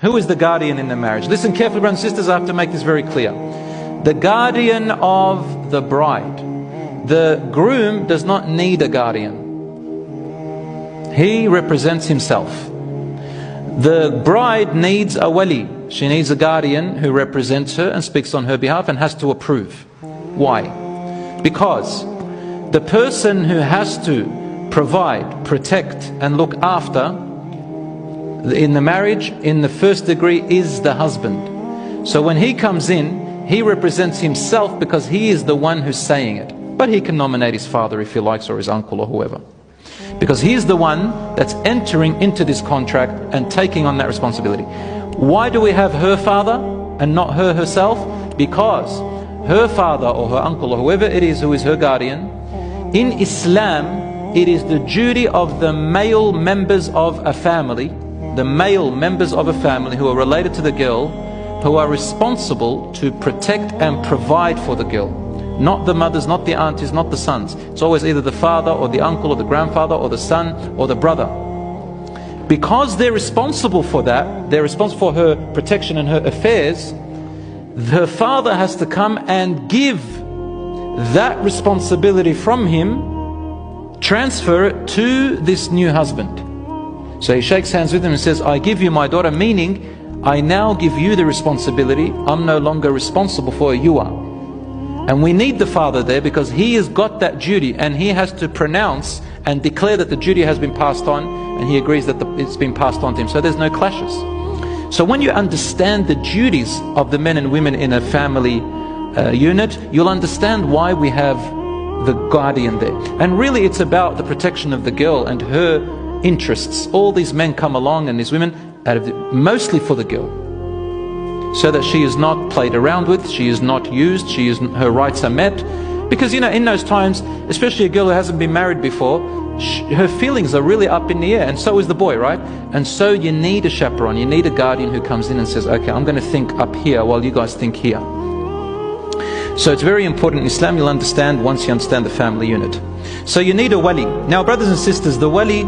Who is the guardian in the marriage? Listen carefully, brothers and sisters, I have to make this very clear. The guardian of the bride. The groom does not need a guardian. He represents himself. The bride needs a wali. She needs a guardian who represents her and speaks on her behalf and has to approve. Why? Because the person who has to provide, protect and look after in the marriage in the first degree is the husband. So when he comes in, he represents himself because he is the one who's saying it. But he can nominate his father if he likes, or his uncle, or whoever. Because he's the one that's entering into this contract and taking on that responsibility. Why do we have her father and not her herself? Because her father or her uncle or whoever it is who is her guardian, in Islam, it is the duty of the male members of a family, the male members of a family who are related to the girl, who are responsible to protect and provide for the girl. Not the mothers, not the aunties, not the sons. It's always either the father or the uncle or the grandfather or the son or the brother. Because they're responsible for that, they're responsible for her protection and her affairs, her father has to come and give that responsibility from him, transfer it to this new husband. So he shakes hands with him and says, I give you my daughter, meaning I now give you the responsibility. I'm no longer responsible for her, you are. And we need the father there because he has got that duty and he has to pronounce and declare that the duty has been passed on, and he agrees that it's been passed on to him. So there's no clashes. So when you understand the duties of the men and women in a family unit, you'll understand why we have the guardian there. And really it's about the protection of the girl and her interests. All these men come along and these women, mostly for the girl, so that she is not played around with, she is not used, her rights are met. Because in those times, especially a girl who hasn't been married before, her feelings are really up in the air, and so is the boy, right? And so you need a chaperone, you need a guardian who comes in and says, okay, I'm going to think up here while you guys think here. So it's very important in Islam, you'll understand once you understand the family unit. So you need a wali. Now brothers and sisters, the wali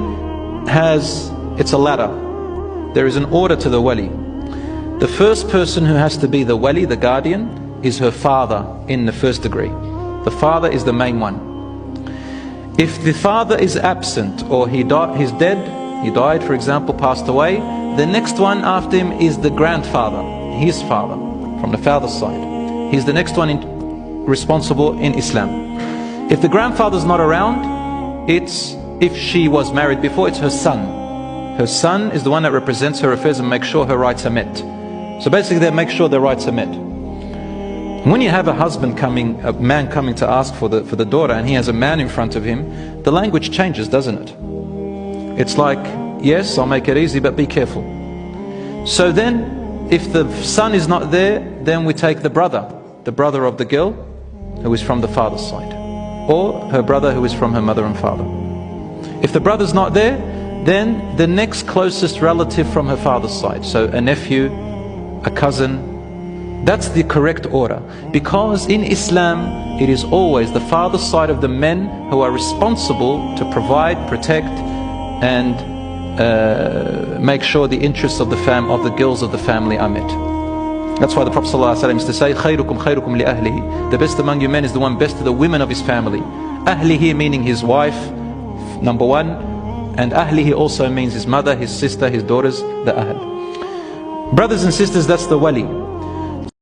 it's a ladder. There is an order to the wali. The first person who has to be the wali, the guardian, is her father in the first degree. The father is the main one. If the father is absent or he's dead, he died for example, passed away, the next one after him is the grandfather, his father, from the father's side. He's the next one responsible in Islam. If the grandfather's not around, if she was married before, it's her son. Her son is the one that represents her affairs and makes sure her rights are met. So basically they make sure their rights are met. When you have a man coming to ask for the daughter, and he has a man in front of him, the language changes, doesn't it? It's like, yes, I'll make it easy, but be careful. So then, if the son is not there, then we take the brother of the girl, who is from the father's side, or her brother who is from her mother and father. If the brother's not there, then the next closest relative from her father's side, so a nephew, a cousin. That's the correct order, because in Islam it is always the father's side of the men who are responsible to provide, protect and make sure the interests of the girls of the family are met. That's why the Prophet ﷺ used to say, خَيْرُكُمْ خَيْرُكُمْ لِأَهْلِهِ. The best among you men is the one best to the women of his family. Ahlihi meaning his wife, number one, and ahlihi also means his mother, his sister, his daughters, the ahl. Brothers and sisters, that's the wali.